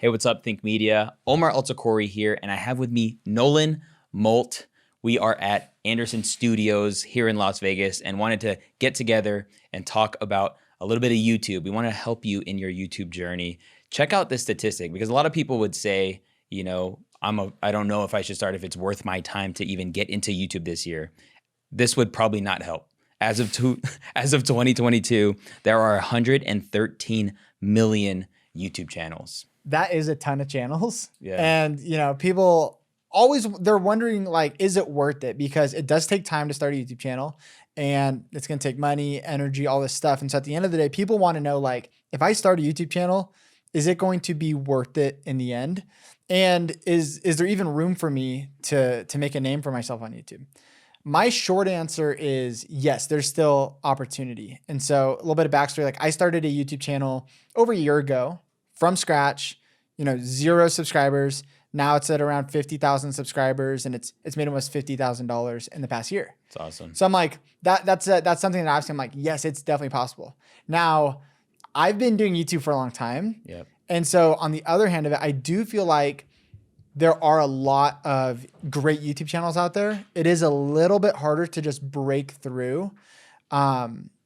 Hey, what's up, Think Media? Omar Altakori here, and I have with me Nolan Molt. We are at Anderson Studios here in Las Vegas and wanted to get together and talk about a little bit of YouTube. We want to help you in your YouTube journey. Check out this statistic because a lot of people would say, you know, I don't know if I should start, if it's worth my time to even get into YouTube this year. This would probably not help. As of 2022, there are 113 million YouTube channels. That is a ton of channels. Yeah. And, you know, people always, they're wondering, like, is it worth it? Because it does take time to start a YouTube channel and it's going to take money, energy, all this stuff. And so at the end of the day, people want to know, like, if I start a YouTube channel, is it going to be worth it in the end? And is there even room for me to make a name for myself on YouTube? My short answer is yes, there's still opportunity. And so a little bit of backstory, like I started a YouTube channel over a year ago from scratch, you know, 0 subscribers. Now it's at around 50,000 subscribers and it's made almost $50,000 in the past year. It's awesome. So I'm like, that's something that I'm like, yes, it's definitely possible. Now I've been doing YouTube for a long time. Yep. And so on the other hand of it, I do feel like there are a lot of great YouTube channels out there. It is a little bit harder to just break through.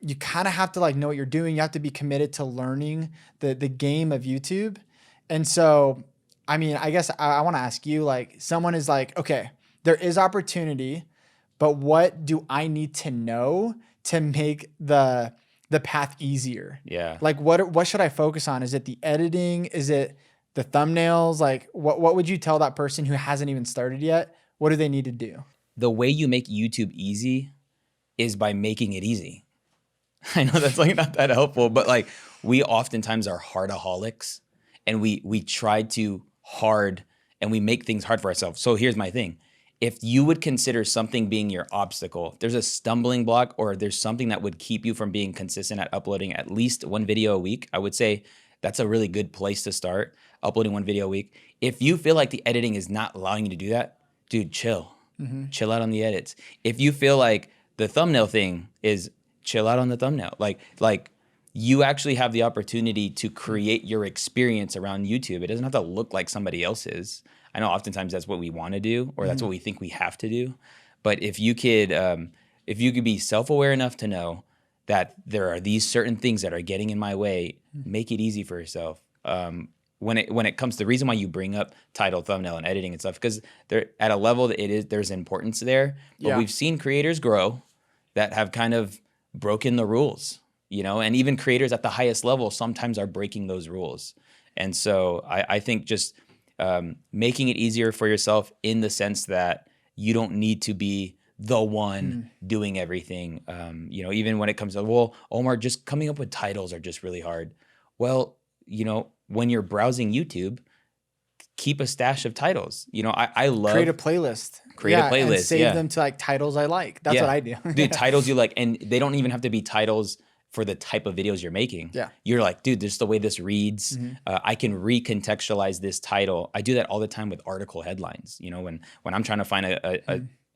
You kind of have to like know what you're doing. You have to be committed to learning the game of YouTube. And so, I mean, I guess I want to ask you, like, someone is like, okay, there is opportunity, but what do I need to know to make the path easier? Yeah. Like what should I focus on? Is it the editing? Is it the thumbnails? Like what would you tell that person who hasn't even started yet? What do they need to do? The way you make YouTube easy is by making it easy. I know that's like not that helpful, but like we oftentimes are hardaholics and we try too hard and we make things hard for ourselves. So here's my thing. If you would consider something being your obstacle, if there's a stumbling block or there's something that would keep you from being consistent at uploading at least 1 video a week, I would say that's a really good place to start, uploading 1 video a week. If you feel like the editing is not allowing you to do that, dude, chill. Chill out on the edits. If you feel like the thumbnail thing is, chill out on the thumbnail. Like you actually have the opportunity to create your experience around YouTube. It doesn't have to look like somebody else's. I know oftentimes that's what we want to do, or that's what we think we have to do. But if you could be self-aware enough to know that there are these certain things that are getting in my way, make it easy for yourself. When it comes to the reason why you bring up title, thumbnail, and editing and stuff, because they're at a level that there's importance there. But we've seen creators grow that have kind of broken the rules, you know, and even creators at the highest level sometimes are breaking those rules. And so I think just making it easier for yourself in the sense that you don't need to be the one doing everything. You know, even when it comes to, well, Omar, just coming up with titles are just really hard. Well, you know, when you're browsing YouTube, keep a stash of titles. You know, I love create a playlist. And save them to like titles I like. That's what I do. Dude, titles you like, and they don't even have to be titles for the type of videos you're making. Yeah. You're like, dude, this is the way this reads. I can recontextualize this title. I do that all the time with article headlines. You know, when I'm trying to find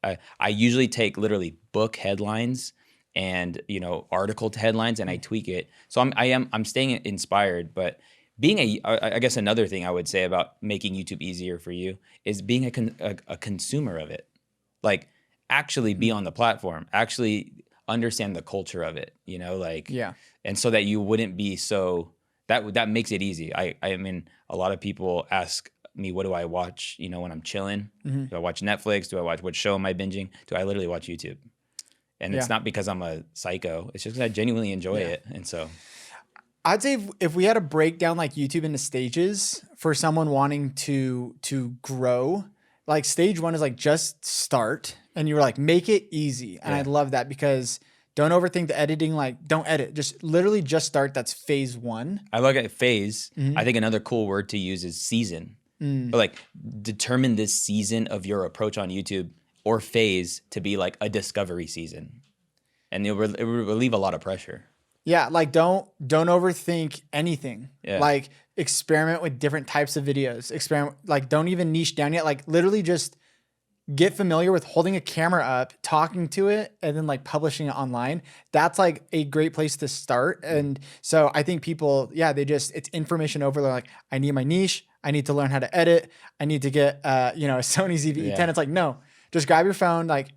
I usually take literally book headlines and, you know, article headlines and I tweak it. So I'm staying inspired, but I guess another thing I would say about making YouTube easier for you is being a consumer of it. Like actually be on the platform, actually understand the culture of it, you know, like, and so that you wouldn't be so, that makes it easy. I mean, a lot of people ask me, what do I watch, you know, when I'm chilling? Do I watch Netflix? Do I watch, what show am I binging? Do I literally watch YouTube? And it's not because I'm a psycho. It's just because I genuinely enjoy it. And so I'd say if we had to break down like YouTube into stages for someone wanting to grow, like stage 1 is like just start, and you were like, make it easy. And I love that because don't overthink the editing. Like don't edit, just literally just start. That's phase 1. I look at phase. I think another cool word to use is season. But like determine this season of your approach on YouTube or phase to be like a discovery season. And it will relieve a lot of pressure. Yeah, like don't overthink anything. Yeah. Like experiment with different types of videos. Experiment, like don't even niche down yet. Like literally just get familiar with holding a camera up, talking to it, and then like publishing it online. That's like a great place to start. And so I think people, it's information overload. Like I need my niche, I need to learn how to edit. I need to get, a Sony ZV-E10. Yeah. It's like, no, just grab your phone, like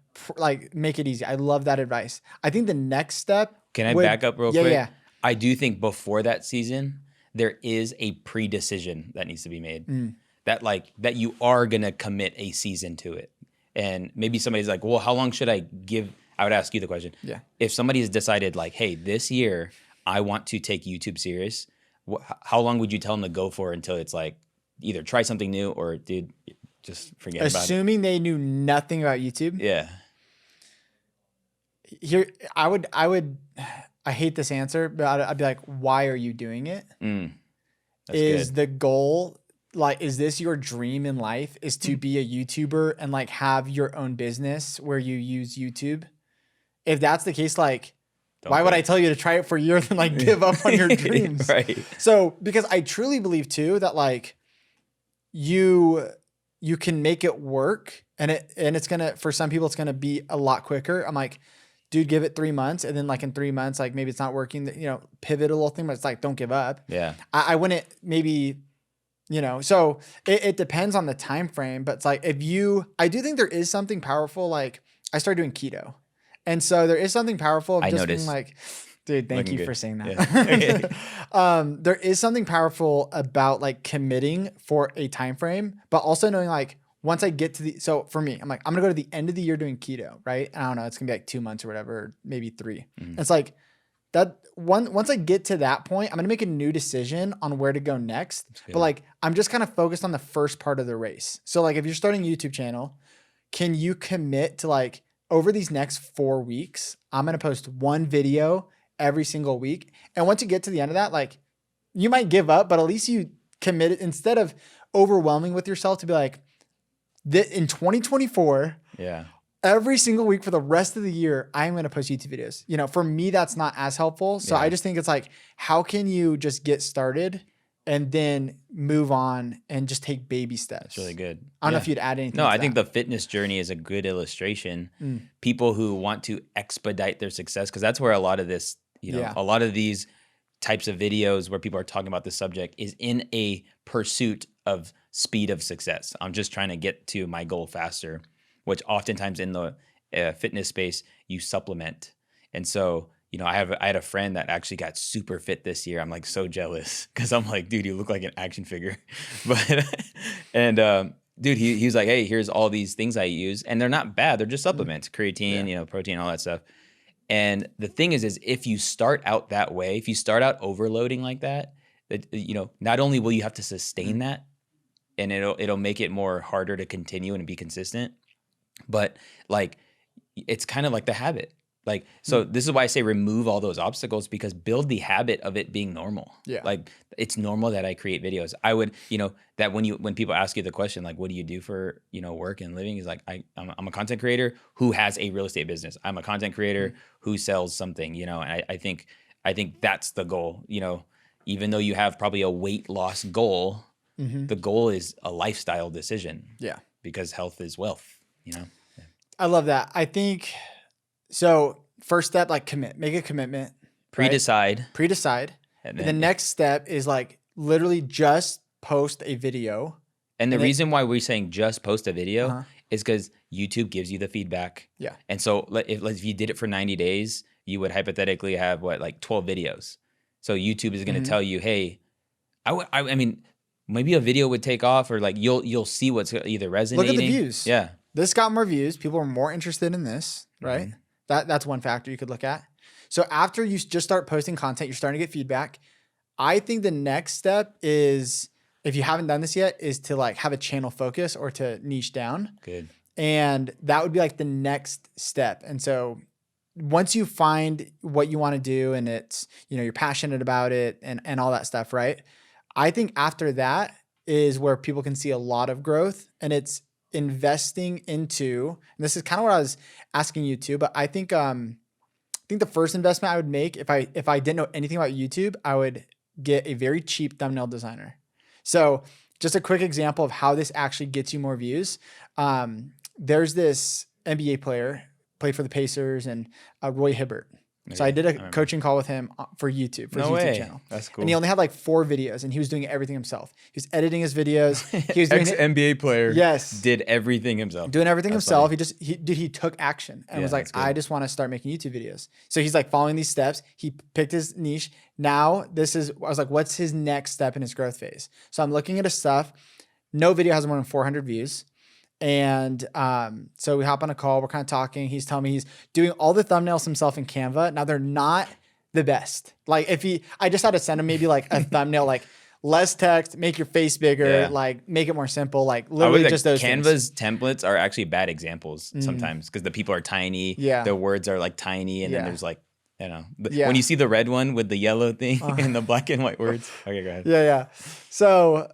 make it easy. I love that advice. I think the next step Can I back up real quick? Yeah. I do think before that season, there is a pre-decision that needs to be made. That you are gonna commit a season to it. And maybe somebody's like, well, how long should I give? I would ask you the question. Yeah. If somebody has decided like, hey, this year I want to take YouTube serious, how long would you tell them to go for until it's like either try something new or dude, just forget about it? Assuming they knew nothing about YouTube. Yeah. Here, I hate this answer, but I'd be like, why are you doing it? That's Is good. the goal, like, is this your dream in life, is to be a YouTuber and like have your own business where you use YouTube? If that's the case, like, why would I tell you to try it for a year and like give up on your dreams? Right. So, because I truly believe too that like you can make it work, and it's gonna, for some people it's gonna be a lot quicker. I'm like, dude, give it 3 months, and then like in 3 months, like maybe it's not working, pivot a little thing, but it's like, don't give up. Yeah. I wouldn't maybe, so it depends on the time frame, but it's like I do think there is something powerful. Like I started doing keto. And so there is something powerful of I just noticed. being like, dude, thank Looking you good. for saying that. Yeah. There is something powerful about like committing for a time frame, but also knowing like once I get to so for me, I'm like, I'm gonna go to the end of the year doing keto, right? And I don't know, it's gonna be like 2 months or whatever, or maybe 3. It's like that once I get to that point, I'm gonna make a new decision on where to go next. But like I'm just kind of focused on the first part of the race. So like if you're starting a YouTube channel, can you commit to like, over these next 4 weeks, I'm going to post 1 video every single week. And once you get to the end of that, like you might give up, but at least you committed, instead of overwhelming with yourself, to be like, in 2024, Yeah. every single week for the rest of the year, I'm going to post YouTube videos. For me, that's not as helpful. So I just think it's like, how can you just get started and then move on and just take baby steps? That's really good. I don't know if you'd add anything. No, to I think that. the fitness journey is a good illustration. People who want to expedite their success, because that's where a lot of this, a lot of these types of videos where people are talking about this subject is in a pursuit of speed of success. I'm just trying to get to my goal faster, which oftentimes in the fitness space, you supplement. And so, I had a friend that actually got super fit this year. I'm like so jealous because I'm like, dude, you look like an action figure. Dude, he was like, hey, here's all these things I use, and they're not bad. They're just supplements, creatine, protein, all that stuff. And the thing is if you start out that way, if you start out overloading like that, not only will you have to sustain that, and it'll make it more harder to continue and be consistent, but like it's kind of like the habit. Like, so this is why I say remove all those obstacles, because build the habit of it being normal. Yeah. Like it's normal that I create videos. I would, that when people ask you the question, like, what do you do for, work and living? Is like, I'm a content creator who has a real estate business. I'm a content creator who sells something, and I think that's the goal, even though you have probably a weight loss goal, the goal is a lifestyle decision. Yeah. Because health is wealth, I love that. I think, so first step, like make a commitment. Pre-decide. And the next step is like literally just post a video. And the reason why we're saying just post a video is because YouTube gives you the feedback. Yeah. And so if you did it for 90 days, you would hypothetically have 12 videos. So YouTube is going to tell you, hey, I mean, maybe a video would take off, or like you'll see what's either resonating. Look at the views. Yeah. This got more views. People are more interested in this, right? That's one factor you could look at. So after you just start posting content, you're starting to get feedback. I think the next step is, if you haven't done this yet, is to like have a channel focus or to niche down. Good. And that would be like the next step. And so once you find what you want to do, and it's, you're passionate about it and all that stuff, right? I think after that is where people can see a lot of growth, and it's investing into, and this is kind of what I was asking you too, but I think the first investment I would make, if I didn't know anything about YouTube, I would get a very cheap thumbnail designer. So just a quick example of how this actually gets you more views. There's this NBA player, played for the Pacers, and Roy Hibbert. So I Okay, did I a remember. coaching call with him for YouTube, for his No YouTube way. channel. That's cool. And he only had like 4 videos and he was doing everything himself. He was editing his videos. He was doing Ex NBA player. Yes. Did everything himself. Doing everything That's himself. funny. He took action and Yeah, was like, that's good. I just want to start making YouTube videos. So he's like following these steps. He picked his niche. Now I was like, what's his next step in his growth phase? So I'm looking at his stuff. No video has more than 400 views. And so we hop on a call. We're kind of talking. He's telling me he's doing all the thumbnails himself in Canva. Now they're not the best. Like I just had to send him maybe like a thumbnail, like less text, make your face bigger, like make it more simple, like literally just those Canva's things. templates are actually bad examples sometimes because the people are tiny. Yeah. The words are like tiny, and then there's like, Yeah. when you see the red one with the yellow thing and the black and white words. Okay, go ahead. Yeah. So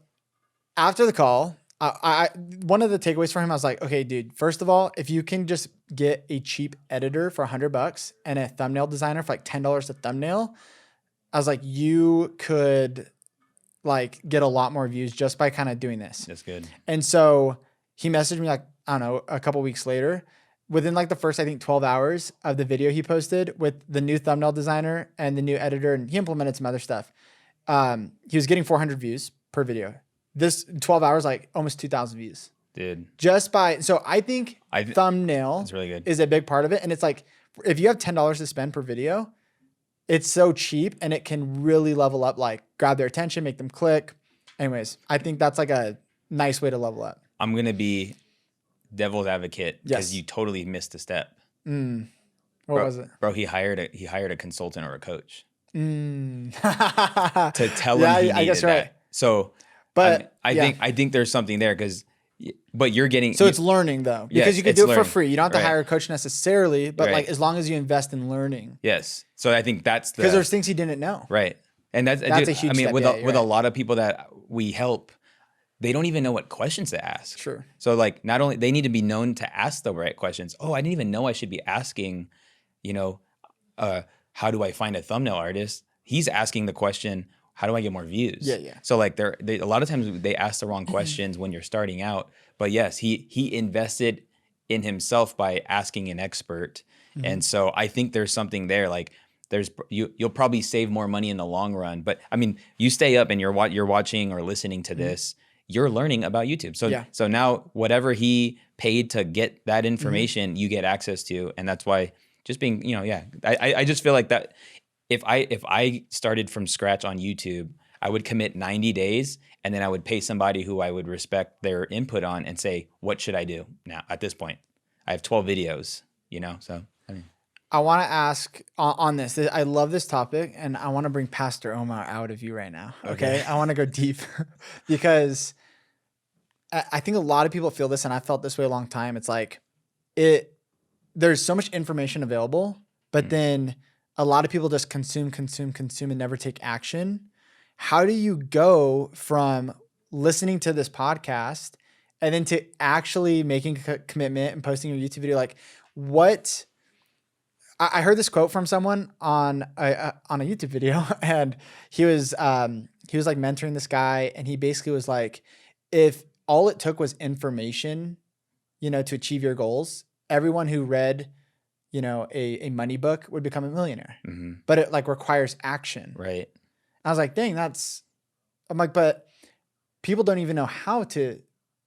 after the call, I one of the takeaways for him, I was like, okay, dude, first of all, if you can just get a cheap editor for $100 and a thumbnail designer for like $10 a thumbnail, I was like, you could like get a lot more views just by kind of doing this. That's good. And so he messaged me like, I don't know, a couple weeks later, within like the first, I think 12 hours of the video he posted with the new thumbnail designer and the new editor, and he implemented some other stuff. He was getting 400 views per video. This 12 hours, like almost 2,000 views. Dude. Just by, so I think thumbnail that's really good. is a big part of it. And it's like, if you have $10 to spend per video, it's so cheap and it can really level up, like grab their attention, make them click. Anyways, I think that's like a nice way to level up. I'm going to be devil's advocate because Yes. you totally missed a step. What was it? Bro, he hired a consultant or a coach To to tell him he needed I guess that. right. So, But I think there's something there but you're getting so it's learning though, because Yes, you can it's do it for learning. free. You don't have to Right. hire a coach necessarily, but Right. like as long as you invest in learning, Yes. So I think that's because there's things he didn't know. right. And that's That's a huge I mean, step. with Yeah, a, you're with a right. lot of people that we help, they don't even know what questions to ask. Sure. So like not only they need to be known to ask the right questions. Oh, I didn't even know I should be asking, how do I find a thumbnail artist? He's asking the question, how do I get more views? Yeah. So like a lot of times they ask the wrong questions when you're starting out. But yes, he invested in himself by asking an expert. And so I think there's something there. Like you'll probably save more money in the long run. But I mean, you stay up and you're watching or listening to this, you're learning about YouTube. So now whatever he paid to get that information, you get access to. And that's why just being, I just feel like that if I started from scratch on YouTube, I would commit 90 days and then I would pay somebody who I would respect their input on and say, what should I do now at this point? I have 12 videos, so I mean. I want to ask on this. I love this topic and I want to bring Pastor Omar out of you right now. Okay. I want to go deep because I think a lot of people feel this, and I felt this way a long time. It's like there's so much information available, but then a lot of people just consume and never take action. How do you go from listening to this podcast and then to actually making a commitment and posting your YouTube video? Like what? I heard this quote from someone on a YouTube video, and he was like mentoring this guy, and he basically was like, if all it took was information, to achieve your goals, everyone who read, a money book would become a millionaire. Mm-hmm. But it like requires action. Right. I was like, dang, I'm like, but people don't even know how to,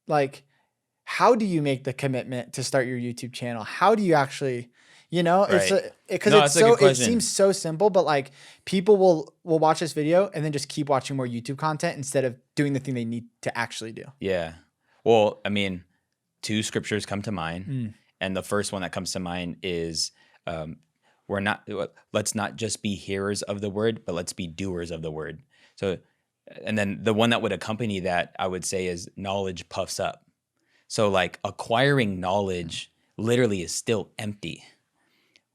like, how do you make the commitment to start your YouTube channel? How do you actually, Right. it seems so simple, but like people will watch this video and then just keep watching more YouTube content instead of doing the thing they need to actually do. Yeah. Well, I mean, 2 scriptures come to mind. And the first one that comes to mind is let's not just be hearers of the word, but let's be doers of the word. So, and then the one that would accompany that, I would say, is knowledge puffs up. So like acquiring knowledge literally is still empty.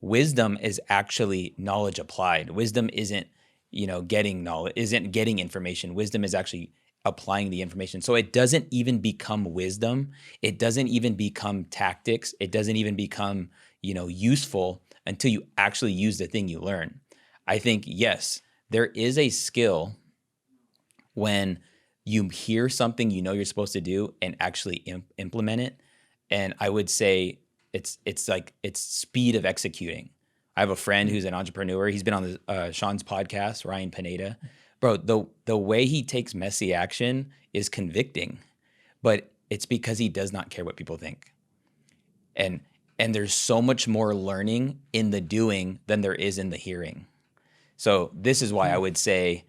Wisdom is actually knowledge applied. Wisdom isn't, getting knowledge, isn't getting information. Wisdom is actually applying the information. So it doesn't even become wisdom. It doesn't even become tactics. It doesn't even become, useful until you actually use the thing you learn. I think, yes, there is a skill when you hear something you're supposed to do and actually implement it. And I would say it's speed of executing. I have a friend who's an entrepreneur. He's been on the Sean's podcast, Ryan Pineda. Bro, the way he takes messy action is convicting, but it's because he does not care what people think. And there's so much more learning in the doing than there is in the hearing. So this is why I would say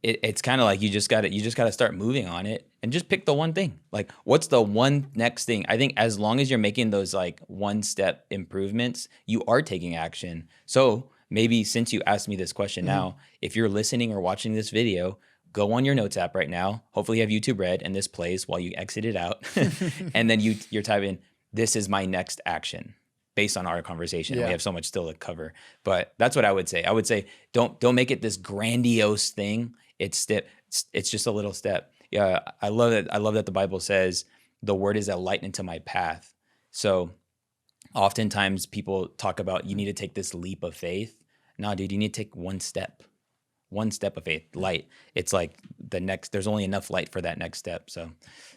it's kind of like you just got to start moving on it and just pick the one thing. Like, what's the one next thing? I think as long as you're making those like one step improvements, you are taking action. So maybe since you asked me this question now, if you're listening or watching this video, go on your notes app right now. Hopefully you have YouTube Red and this plays while you exit it out. And then you're typing, this is my next action based on our conversation. And we have so much still to cover. But that's what I would say. I would say, don't make it this grandiose thing. It's just a little step. Yeah, I love it. I love that the Bible says the word is a light into my path. So oftentimes people talk about you need to take this leap of faith. No, dude, you need to take one step of faith. Light. It's like there's only enough light for that next step. So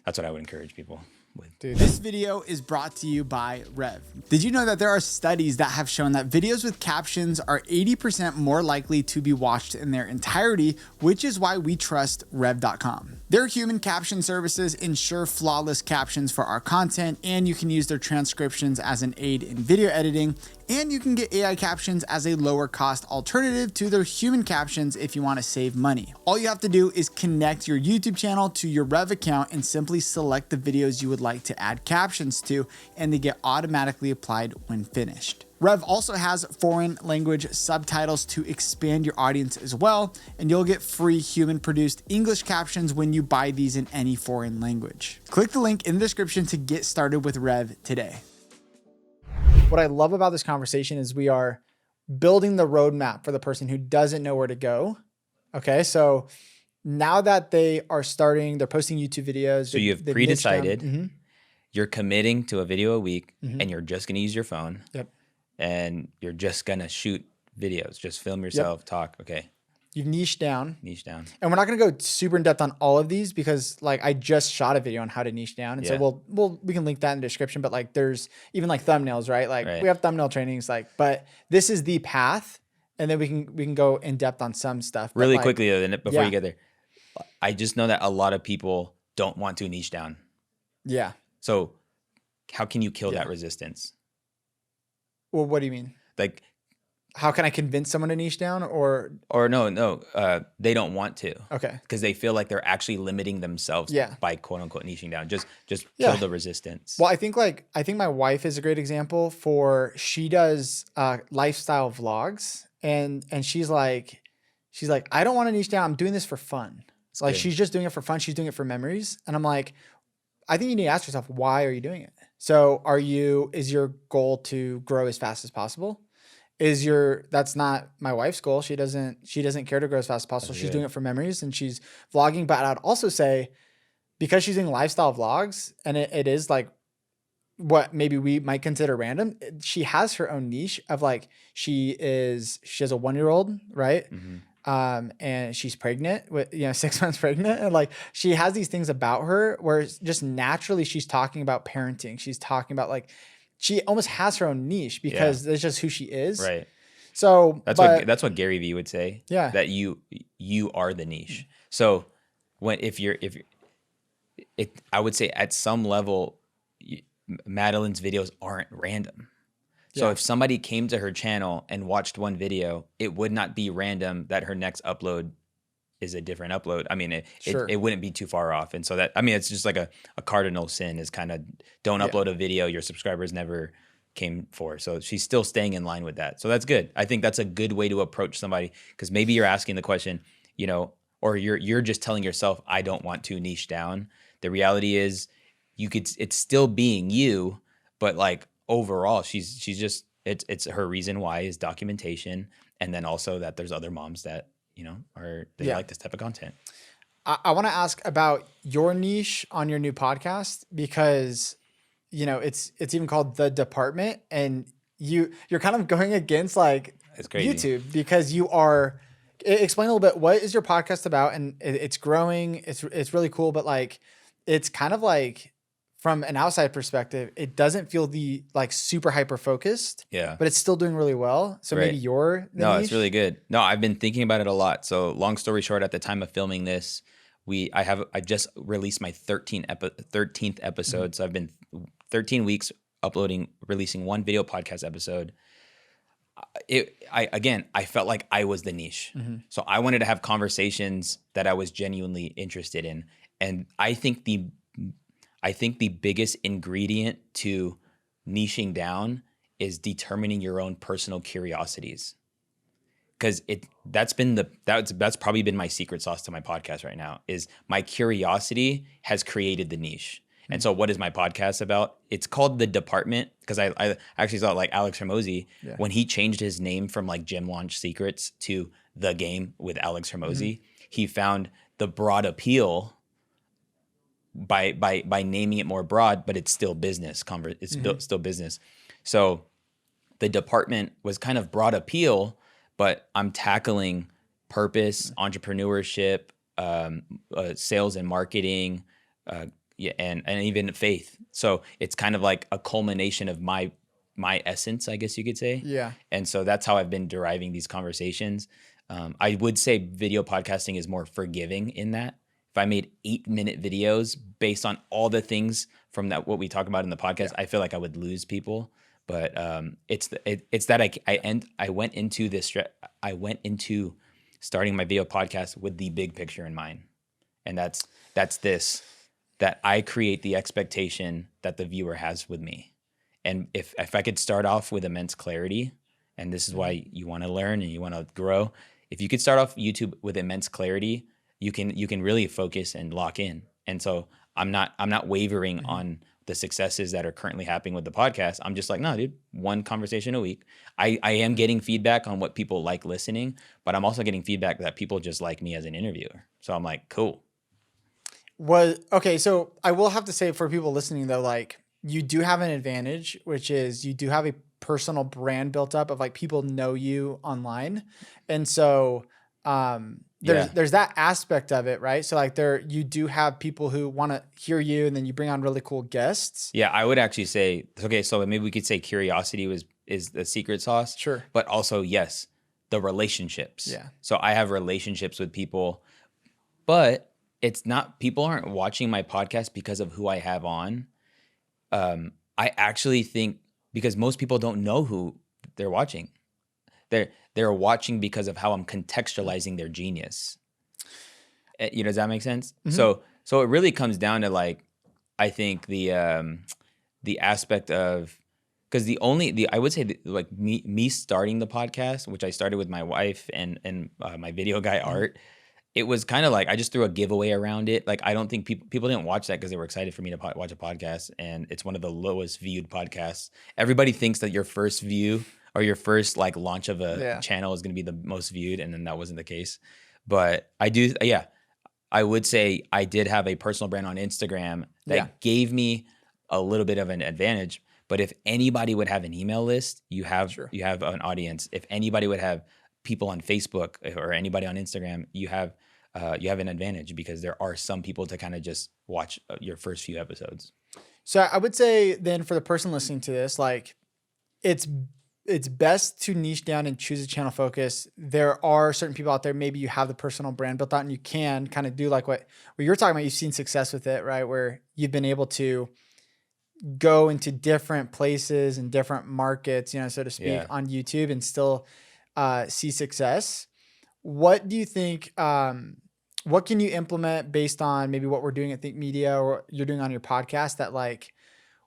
that's what I would encourage people with. Dude, this video is brought to you by Rev. Did you know that there are studies that have shown that videos with captions are 80% more likely to be watched in their entirety, which is why we trust Rev.com. Their human caption services ensure flawless captions for our content, and you can use their transcriptions as an aid in video editing, and you can get AI captions as a lower cost alternative to their human captions if you want to save money. All you have to do is connect your YouTube channel to your Rev account and simply select the videos you would like to add captions to, and they get automatically applied when finished. Rev also has foreign language subtitles to expand your audience as well, and you'll get free human produced English captions when you buy these in any foreign language. Click the link in the description to get started with Rev today. What I love about this conversation is we are building the roadmap for the person who doesn't know where to go. Okay, so now that they're posting YouTube videos. So you've pre-decided, you're committing to a video a week, and you're just going to use your phone. Yep. And you're just going to shoot videos, just film yourself, talk. Okay. You've niched down. And we're not going to go super in depth on all of these because like I just shot a video on how to niche down. And so we can link that in the description, but like there's even like thumbnails, right? Like we have thumbnail trainings, but this is the path. And then we can go in depth on some stuff. Really quickly though, before you get there, I just know that a lot of people don't want to niche down. Yeah. So how can you kill that resistance? Well, what do you mean? Like, how can I convince someone to niche down or no, they don't want to. Okay. Because they feel like they're actually limiting themselves by quote unquote niching down. Just kill the resistance. Well, I think my wife is a great example she does lifestyle vlogs and she's like, I don't want to niche down. I'm doing this for fun. It's like, she's just doing it for fun. She's doing it for memories. And I'm like, I think you need to ask yourself, why are you doing it? So is your goal to grow as fast as possible? That's not my wife's goal. She doesn't care to grow as fast as possible. She's doing it for memories and she's vlogging. But I'd also say because she's doing lifestyle vlogs and it is like what maybe we might consider random, she has her own niche of like, she has a 1-year-old, right? And she's pregnant with, 6 months pregnant. And like, she has these things about her where just naturally she's talking about parenting. She's talking about like, she almost has her own niche because that's just who she is. Right. So that's what Gary Vee would say. Yeah. That you are the niche. So I would say at some level, Madeline's videos aren't random. So if somebody came to her channel and watched one video, it would not be random that her next upload is a different upload. I mean, it wouldn't be too far off. And so it's just like a cardinal sin is kind of don't upload a video your subscribers never came for. So she's still staying in line with that. So that's good. I think that's a good way to approach somebody because maybe you're asking the question, or you're just telling yourself, I don't want to niche down. The reality is it's still being you, but like overall, she's just, it's her reason why is documentation. And then also that there's other moms that, like this type of content. I want to ask about your niche on your new podcast because, it's even called The Department and you're kind of going against like YouTube because explain a little bit, what is your podcast about? And it's growing. It's really cool, but like, it's kind of like from an outside perspective, it doesn't feel the like super hyper focused, Yeah. but it's still doing really well. So maybe Right. you're the No, niche. it's really good. No, I've been thinking about it a lot. So long story short, at the time of filming this, I just released my 13th episode. So I've been 13 weeks releasing one video podcast episode. I felt like I was the niche. So I wanted to have conversations that I was genuinely interested in. And I think the biggest ingredient to niching down is determining your own personal curiosities. Because that's probably been my secret sauce to my podcast right now, is my curiosity has created the niche. And so what is my podcast about? It's called The Department, because I actually saw like Alex Hormozy, when he changed his name from like Gym Launch Secrets to The Game with Alex Hormozy, he found the broad appeal by naming it more broad, but it's still business. It's still business. So The Department was kind of broad appeal, but I'm tackling purpose, entrepreneurship, sales and marketing, and even faith. So it's kind of like a culmination of my essence, I guess you could say. Yeah. And so that's how I've been deriving these conversations. I would say video podcasting is more forgiving in that. If I made 8-minute videos based on all the things from what we talk about in the podcast, I feel like I would lose people. But it's that I went into starting my video podcast with the big picture in mind, and that's this, that I create the expectation that the viewer has with me. And if I could start off with immense clarity, and this is why you want to learn and you want to grow, if you could start off YouTube with immense clarity, you can really focus and lock in. And so I'm not wavering on the successes that are currently happening with the podcast. I'm just like, no, dude, one conversation a week. I am getting feedback on what people like listening, but I'm also getting feedback that people just like me as an interviewer. So I'm like, cool. Okay, so I will have to say for people listening though, like you do have an advantage, which is you do have a personal brand built up of like people know you online. And so there's that aspect of it, right? So like you do have people who want to hear you, and then you bring on really cool guests. Yeah, I would actually say, okay, so maybe we could say curiosity is the secret sauce. Sure. But also, yes, the relationships. Yeah. So I have relationships with people, but people aren't watching my podcast because of who I have on. I actually think because most people don't know who they're watching. They're watching because of how I'm contextualizing their genius. Does that make sense? So it really comes down to like, I think the aspect of, because I would say like me starting the podcast, which I started with my wife and my video guy Art. It was kind of like I just threw a giveaway around it. Like I don't think people didn't watch that because they were excited for me to watch a podcast, and it's one of the lowest viewed podcasts. Everybody thinks that your first view or your first like launch of a channel is going to be the most viewed, and then that wasn't the case. But I would say I did have a personal brand on Instagram that gave me a little bit of an advantage. But if anybody would have an email list, you have an audience. If anybody would have people on Facebook or anybody on Instagram, you have an advantage because there are some people to kind of just watch your first few episodes. So I would say then for the person listening to this, like it's best to niche down and choose a channel focus. There are certain people out there, maybe you have the personal brand built out and you can kind of do like what you're talking about. You've seen success with it, right? Where you've been able to go into different places and different markets, so to speak, on YouTube and still see success. What do you think, what can you implement based on maybe what we're doing at Think Media or you're doing on your podcast that like,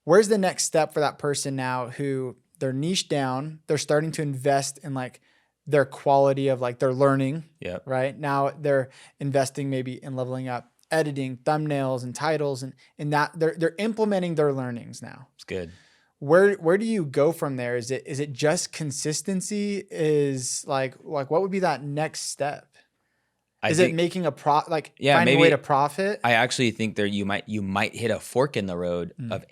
where's the next step for that person now who they're niche down, they're starting to invest in like their quality of like their learning, right? Now they're investing maybe in leveling up editing, thumbnails and titles and that they're implementing their learnings now. It's good. Where do you go from there? Is it just consistency? Is like what would be that next step? Is it making finding a way to profit? I actually think you might hit a fork in the road of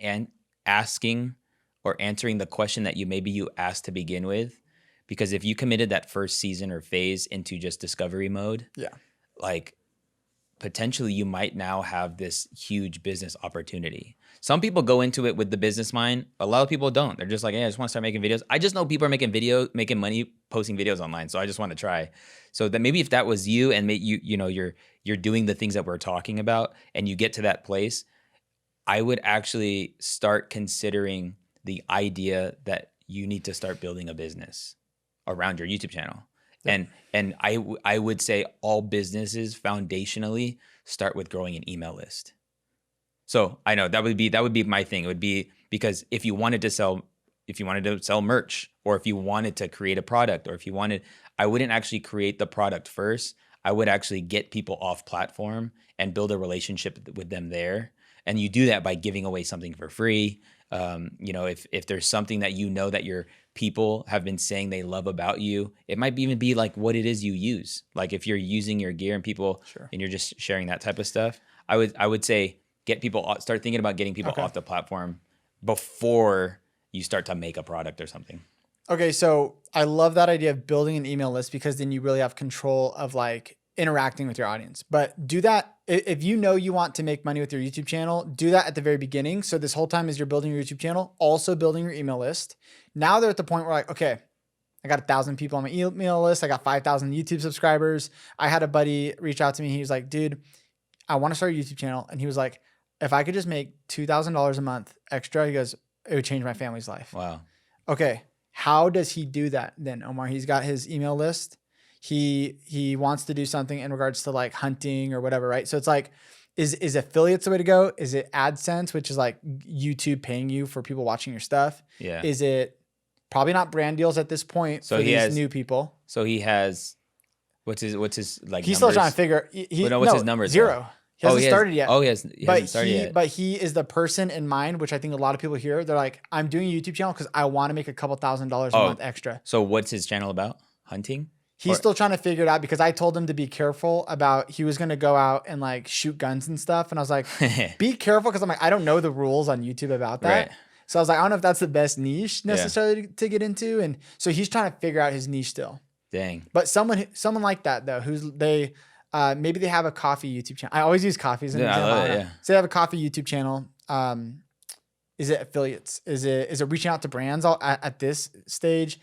asking or answering the question that you asked to begin with. Because if you committed that first season or phase into just discovery mode, like potentially you might now have this huge business opportunity. Some people go into it with the business mind. A lot of people don't. They're just like, hey, I just want to start making videos. I just know people are making money posting videos online. So I just want to try. So that maybe if that was you and you're doing the things that we're talking about and you get to that place, I would actually start considering the idea that you need to start building a business around your YouTube channel. Yeah. And I would say all businesses foundationally start with growing an email list. So I know that would be my thing. It would be because if you wanted to sell merch, or if you wanted to create a product, or I wouldn't actually create the product first. I would actually get people off platform and build a relationship with them there. And you do that by giving away something for free. If there's something that that your people have been saying they love about you, it might even be like what it is you use. Like if you're using your gear and people, sure, and you're just sharing that type of stuff, I would say start thinking about getting people off the platform before you start to make a product or something. Okay, so I love that idea of building an email list, because then you really have control of like interacting with your audience. But do that if you want to make money with your YouTube channel, do that at the very beginning. So this whole time as you're building your YouTube channel, also building your email list. Now they're at the point where like, okay, I got 1,000 people on my email list. I got 5,000 YouTube subscribers. I had a buddy reach out to me. He was like, dude, I want to start a YouTube channel. And he was like, if I could just make $2,000 a month extra, he goes, it would change my family's life. Wow. Okay. How does he do that then, Omar? He's got his email list. He wants to do something in regards to like hunting or whatever, right? So it's like, is affiliates the way to go? Is it AdSense, which is like YouTube paying you for people watching your stuff? Yeah. Is it probably not brand deals at this point for these new people? So he has, what's his like he's numbers? Still trying to figure. What's his numbers? Zero. He hasn't started yet. Oh, he hasn't started yet. But he is the person in mind, which I think a lot of people hear. They're like, I'm doing a YouTube channel because I want to make a couple $1,000s a month extra. So what's his channel about? Hunting? He's still trying to figure it out, because I told him to be careful about, he was going to go out and like shoot guns and stuff. And I was like, be careful. Cause I'm like, I don't know the rules on YouTube about that. Right. So I was like, I don't know if that's the best niche necessarily to get into. And so he's trying to figure out his niche still. Dang. But someone like that though, maybe they have a coffee YouTube channel. I always use coffee as an example. I love it, So they have a coffee YouTube channel. Is it affiliates? Is it reaching out to brands at this stage?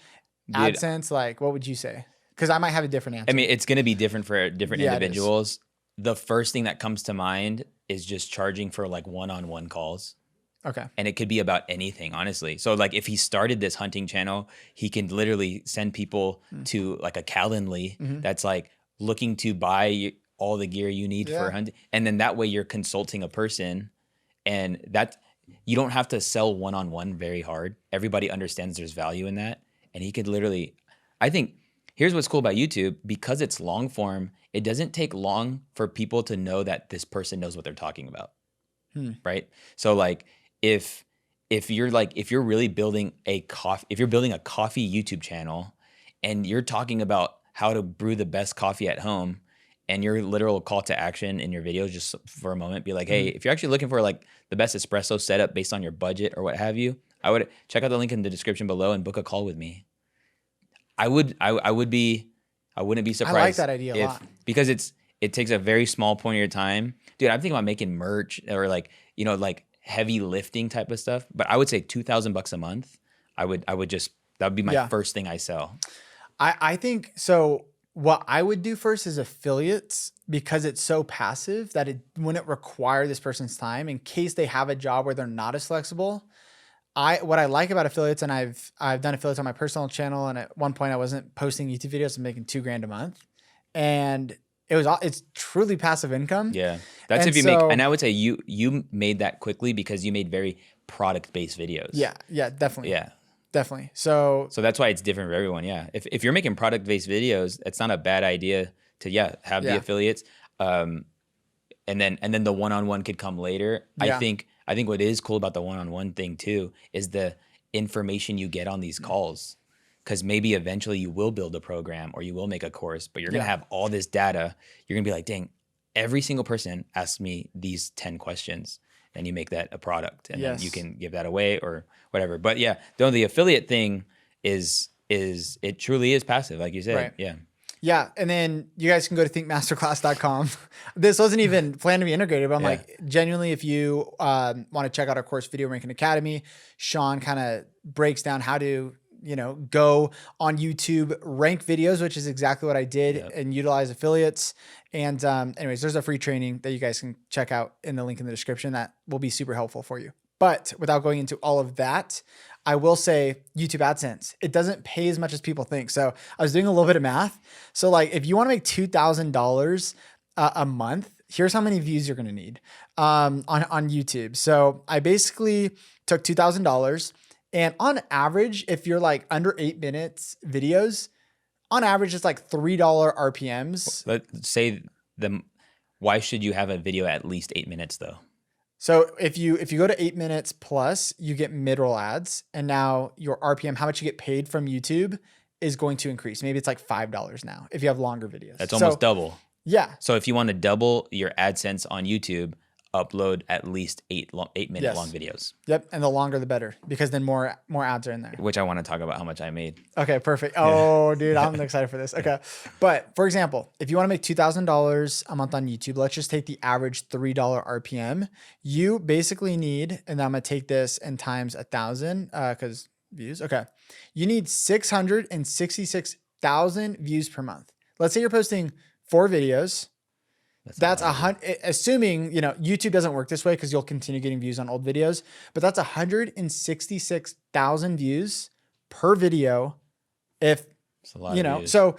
Dude, AdSense? Like, what would you say? Because I might have a different answer. I mean, it's going to be different for different individuals. The first thing that comes to mind is just charging for like one-on-one calls. Okay. And it could be about anything, honestly. So like if he started this hunting channel, he can literally send people to like a Calendly that's like looking to buy all the gear you need for hunting. And then that way you're consulting a person, and that you don't have to sell one-on-one very hard. Everybody understands there's value in that. And he could literally, I think, here's what's cool about YouTube, because it's long form, it doesn't take long for people to know that this person knows what they're talking about. Right? So like if you're really building a coffee YouTube channel and you're talking about how to brew the best coffee at home, and your literal call to action in your videos, just for a moment, be like, hey, if you're actually looking for like the best espresso setup based on your budget or what have you, I would check out the link in the description below and book a call with me. I wouldn't be surprised. I like that idea a lot, because it takes a very small point of your time. Dude, I'm thinking about making merch or like heavy lifting type of stuff. But I would say $2,000 a month. That would be my first thing I sell. I think so. What I would do first is affiliates, because it's so passive that it wouldn't require this person's time in case they have a job where they're not as flexible. What I like about affiliates, and I've done affiliates on my personal channel, and at one point I wasn't posting YouTube videos and making $2,000 a month, and it's truly passive income. Yeah, that's if you make. And I would say you made that quickly because you made very product based videos. Yeah, definitely. Yeah. Definitely. So that's why it's different for everyone. Yeah. If you're making product based videos, it's not a bad idea to have the affiliates. And then the one-on-one could come later. Yeah. I think what is cool about the one-on-one thing too is the information you get on these calls. Because maybe eventually you will build a program or you will make a course, but you're gonna have all this data. You're gonna be like, dang, every single person asks me these 10 questions. Then you make that a product, and then you can give that away or whatever. But yeah, the affiliate thing is it truly is passive, like you said. Right. Yeah. Yeah. And then you guys can go to thinkmasterclass.com. This wasn't even planned to be integrated, but I'm like, genuinely, if you want to check out our course, Video Ranking Academy, Sean kind of breaks down how to, go on YouTube, rank videos, which is exactly what I did, and utilize affiliates. And anyways, there's a free training that you guys can check out in the link in the description that will be super helpful for you. But without going into all of that, I will say YouTube AdSense, it doesn't pay as much as people think. So I was doing a little bit of math. So like if you want to make $2,000 a month, here's how many views you're going to need on YouTube. So I basically took $2,000, and on average, if you're like under 8 minutes videos, on average, it's like $3 RPMs. Let's say why should you have a video at least 8 minutes though? So if you go to 8 minutes plus, you get mid-roll ads, and now your RPM, how much you get paid from YouTube, is going to increase. Maybe it's like $5 now if you have longer videos. That's almost double. Yeah. So if you want to double your AdSense on YouTube, upload at least 8 minute long videos. Yep. And the longer the better, because then more ads are in there. Which I want to talk about how much I made. Okay, perfect. Oh, dude, I'm excited for this. Okay. But for example, if you want to make $2,000 a month on YouTube, let's just take the average $3 RPM. You basically need, and I'm going to take this and times 1,000 because views. Okay. You need 666,000 views per month. Let's say you're posting 4 videos. That's 100, assuming, YouTube doesn't work this way because you'll continue getting views on old videos, but that's 166,000 views per video. If, so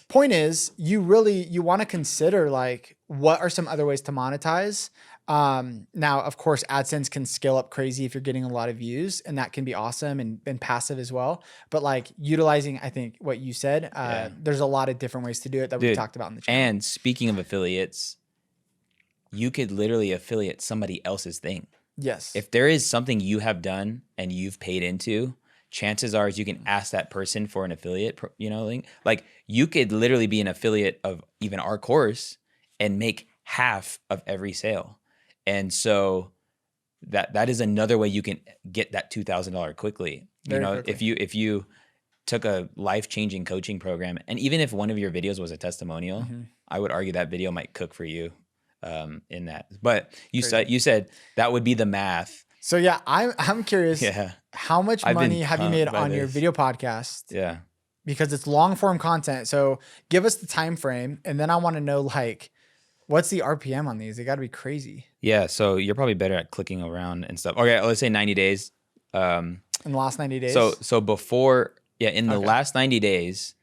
point is you want to consider like, what are some other ways to monetize? Now of course, AdSense can scale up crazy if you're getting a lot of views, and that can be awesome and passive as well. But like utilizing, I think what you said, there's a lot of different ways to do it that we talked about in the channel. And speaking of affiliates, you could literally affiliate somebody else's thing. Yes. If there is something you have done and you've paid into, chances are you can ask that person for an affiliate, link. Like you could literally be an affiliate of even our course and make half of every sale. And so that is another way you can get that $2,000 quickly. Quickly. If you took a life-changing coaching program, and even if one of your videos was a testimonial, I would argue that video might cook for you in that. But you said that would be the math. So yeah, I'm curious. Yeah. How much money have you made on your video podcast? Yeah. Because it's long form content. So give us the time frame, and then I want to know like, what's the RPM on these? They got to be crazy. Yeah. So you're probably better at clicking around and stuff. Okay. Let's say 90 days. In the last 90 days. So before, in the last 90 days,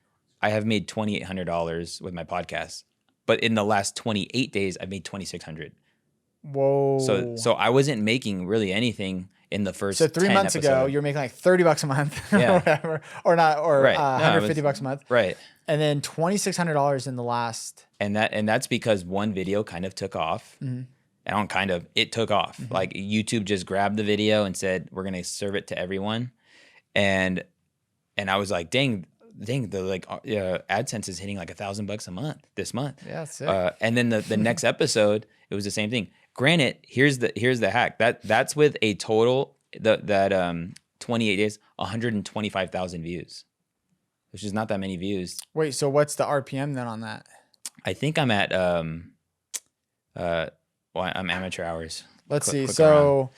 I have made $2,800 with my podcast. But in the last 28 days, I've made $2,600. Whoa. So I wasn't making really anything in the first. So 3 months ago, you're making like $30 a month, or whatever, or not, or right. $150 a month, right? And then $2,600 in the last. And that's because one video kind of took off. It took off. Like YouTube just grabbed the video and said, "We're gonna serve it to everyone," and I was like, "Dang." The AdSense is hitting like $1,000 a month this month. Yeah, sick. And then the next episode, it was the same thing. Granted, here's the hack. That's with a total that 28 days, 125,000 views, which is not that many views. Wait, so what's the RPM then on that? I think I'm at I'm amateur hours. Let's see. So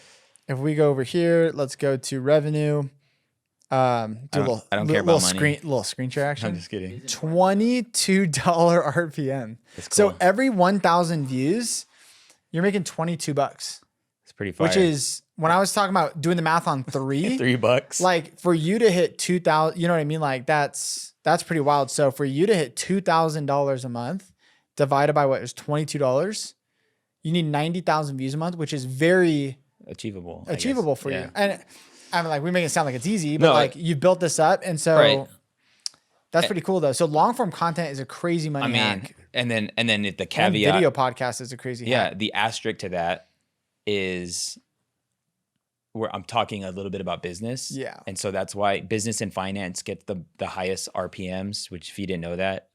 if we go over here, let's go to revenue. I don't care about money. Little screen share action. I'm just kidding. $22 RPM. That's cool. So every 1,000 views, you're making $22. It's pretty fire. Which is, when I was talking about doing the math on $3, like for you to hit 2,000, you know what I mean? Like that's pretty wild. So for you to hit $2,000 a month divided by what is $22, you need 90,000 views a month, which is very achievable for you. And I mean, like, we make it sound like it's easy, but you built this up. And so that's pretty cool though. So long form content is a crazy money hack. And then if the caveat, and video podcast is a crazy hack. The asterisk to that is where I'm talking a little bit about business. Yeah. And so that's why business and finance get the highest RPMs, which if you didn't know that,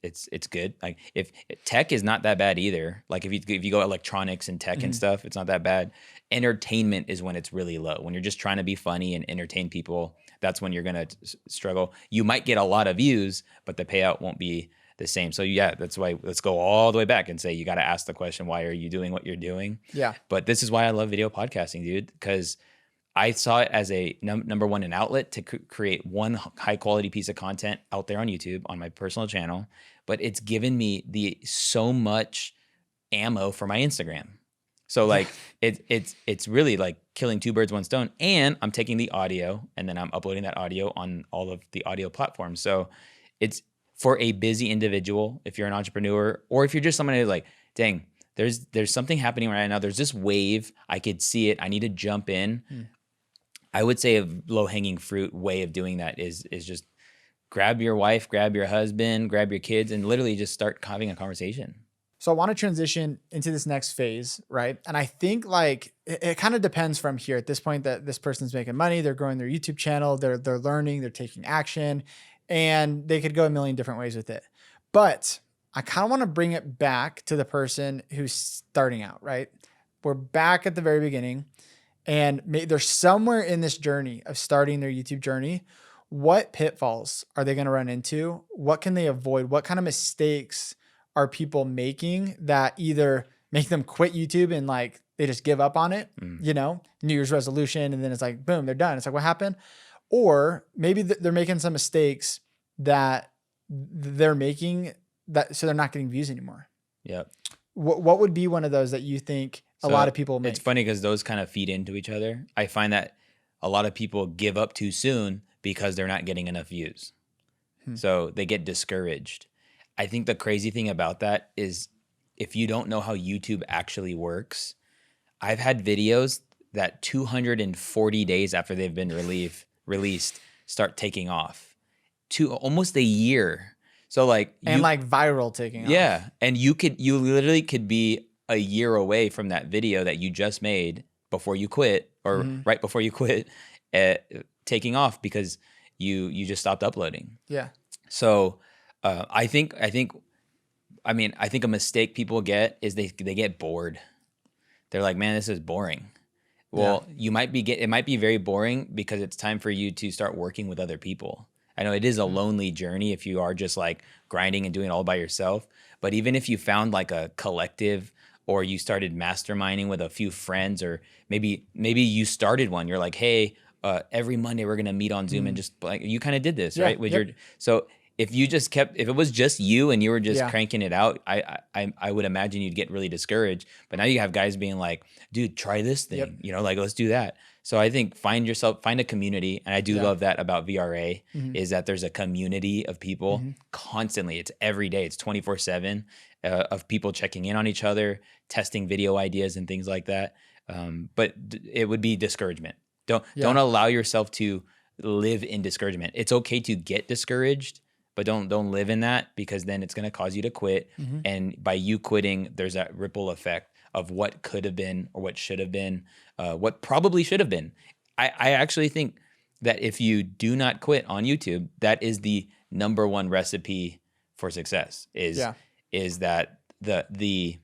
it's good. Like if tech is not that bad either. Like if you go electronics and tech and stuff, it's not that bad. Entertainment is when it's really low. When you're just trying to be funny and entertain people, that's when you're going to struggle. You might get a lot of views, but the payout won't be the same. So yeah, that's why let's go all the way back and say, you got to ask the question, why are you doing what you're doing? Yeah. But this is why I love video podcasting, dude, because I saw it as a number one, an outlet to create one high quality piece of content out there on YouTube on my personal channel. But it's given me so much ammo for my Instagram. So like it's really like killing two birds, one stone. And I'm taking the audio and then I'm uploading that audio on all of the audio platforms. So it's for a busy individual, if you're an entrepreneur, or if you're just somebody who's like, dang, there's something happening right now. There's this wave. I could see it. I need to jump in. I would say a low hanging fruit way of doing that is just grab your wife, grab your husband, grab your kids, and literally just start having a conversation. So I want to transition into this next phase, right? And I think like it kind of depends from here at this point that this person's making money, they're growing their YouTube channel, they're learning, they're taking action, and they could go a million different ways with it. But I kind of want to bring it back to the person who's starting out, right? We're back at the very beginning and they're somewhere in this journey of starting their YouTube journey. What pitfalls are they going to run into? What can they avoid? What kind of mistakes are people making that either make them quit YouTube and like they just give up on it, you know, New Year's resolution, and then it's like, boom, they're done. It's like, what happened? Or maybe they're making some mistakes that they're making that, so they're not getting views anymore. Yeah. What would be one of those that you think a lot of people make? It's funny because those kind of feed into each other. I find that a lot of people give up too soon because they're not getting enough views. So they get discouraged. I think the crazy thing about that is if you don't know how YouTube actually works, I've had videos that 240 days after they've been released start taking off to almost a year. So like, like viral taking off. Yeah. And you literally could be a year away from that video that you just made before you quit or right before you quit taking off because you just stopped uploading. Yeah. So I think a mistake people get is they get bored. They're like, man, this is boring. Well, it might be very boring because it's time for you to start working with other people. I know it is a lonely journey if you are just like grinding and doing it all by yourself. But even if you found like a collective or you started masterminding with a few friends, or maybe you started one, you're like, hey, every Monday we're going to meet on Zoom and just like, you kind of did this, right? So if it was just you and you were just cranking it out, I would imagine you'd get really discouraged. But now you have guys being like, dude, try this thing, you know, like let's do that. So I think find a community. And I do love that about VRA is that there's a community of people constantly. It's every day. It's 24/7 of people checking in on each other, testing video ideas and things like that. But it would be discouragement. Don't allow yourself to live in discouragement. It's okay to get discouraged, but don't live in that because then it's going to cause you to quit. And by you quitting, there's that ripple effect of what could have been or what should have been, what probably should have been. I actually think that if you do not quit on YouTube, that is the number one recipe for success is that the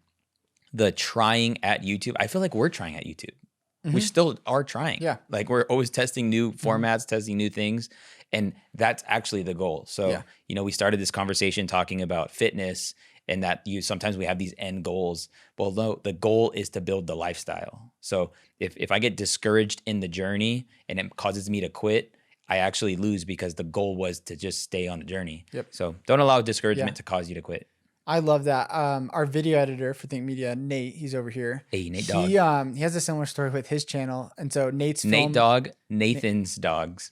trying at YouTube. I feel like we're trying at YouTube. We still are trying. Yeah. Like we're always testing new formats, testing new things. And that's actually the goal. So, you know, we started this conversation talking about fitness and that sometimes we have these end goals. Well, no, the goal is to build the lifestyle. So if I get discouraged in the journey and it causes me to quit, I actually lose because the goal was to just stay on the journey. So don't allow discouragement to cause you to quit. I love that. Our video editor for Think Media, Nate, he's over here. Hey, Nate Dog. He has a similar story with his channel. And so Nathan's dogs.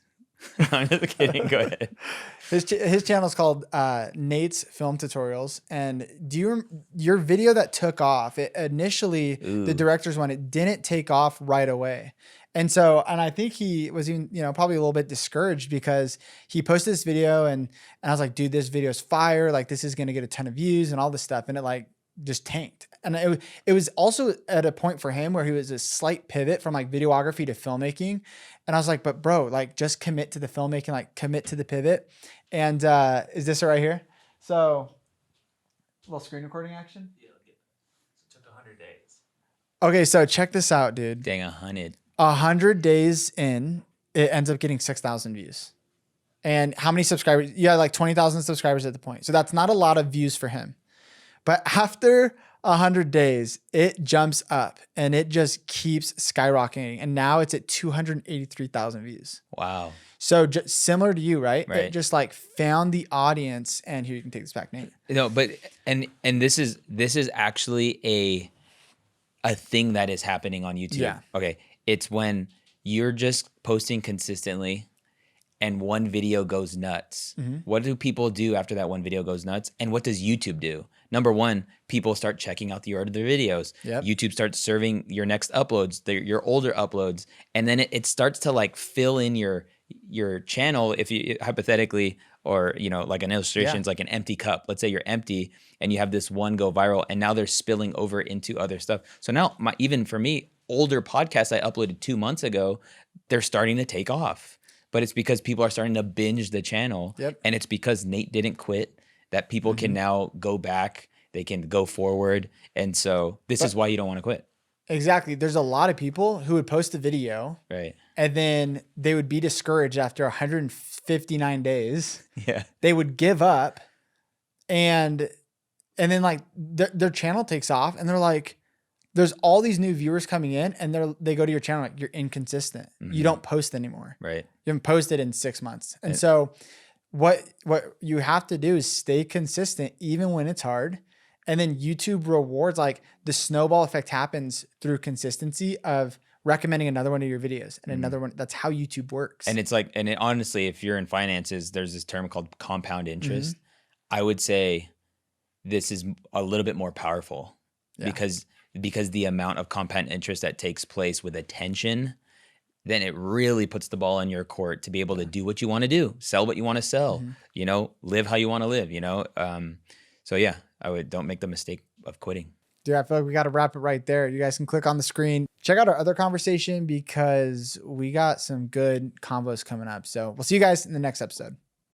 I'm just kidding. Go ahead. His channel is called Nate's Film Tutorials. And your video that took off, initially the director's one, it didn't take off right away. And I think he was even, probably a little bit discouraged because he posted this video and I was like, dude, this video is fire. Like this is going to get a ton of views and all this stuff. And it like just tanked. And it was also at a point for him where he was a slight pivot from like videography to filmmaking. And I was like, but bro, like just commit to the filmmaking, like commit to the pivot. And is this right here? So a little screen recording action. Yeah, it took 100 days. Okay. So check this out, dude. Dang, 100. 100 days in, it ends up getting 6,000 views. And how many subscribers? You had like 20,000 subscribers at the point. So that's not a lot of views for him. But after 100 days, it jumps up and it just keeps skyrocketing. And now it's at 283,000 views. Wow. So just similar to you, right? Right. It just like found the audience. And here, you can take this back, Nate. No, but and this is actually a thing that is happening on YouTube. Yeah. Okay. It's when you're just posting consistently and one video goes nuts. Mm-hmm. What do people do after that one video goes nuts? And what does YouTube do? Number one, people start checking out the other videos. Yep. YouTube starts serving your next uploads, your older uploads, and then it starts to like fill in your channel. If you hypothetically, or like an illustration is like an empty cup. Let's say you're empty and you have this one go viral, and now they're spilling over into other stuff. So now, even for me, older podcasts I uploaded 2 months ago, they're starting to take off. But it's because people are starting to binge the channel. Yep. And it's because Nate didn't quit that people can now go back, they can go forward. And so this is why you don't want to quit. Exactly. There's a lot of people who would post a video, Right. and then they would be discouraged after 159 days. Yeah. They would give up, and then like their channel takes off, and they're like, there's all these new viewers coming in, and they go to your channel like, you're inconsistent. Mm-hmm. You don't post anymore. Right. You haven't posted in 6 months. And so what you have to do is stay consistent even when it's hard. And then YouTube rewards, like the snowball effect happens through consistency of recommending another one of your videos and another one. That's how YouTube works. And it's like, honestly, if you're in finances, there's this term called compound interest. I would say this is a little bit more powerful because the amount of compound interest that takes place with attention, then it really puts the ball in your court to be able to do what you want to do, sell what you want to sell, live how you want to live, So yeah, don't make the mistake of quitting. Dude, I feel like we got to wrap it right there. You guys can click on the screen. Check out our other conversation because we got some good combos coming up. So we'll see you guys in the next episode.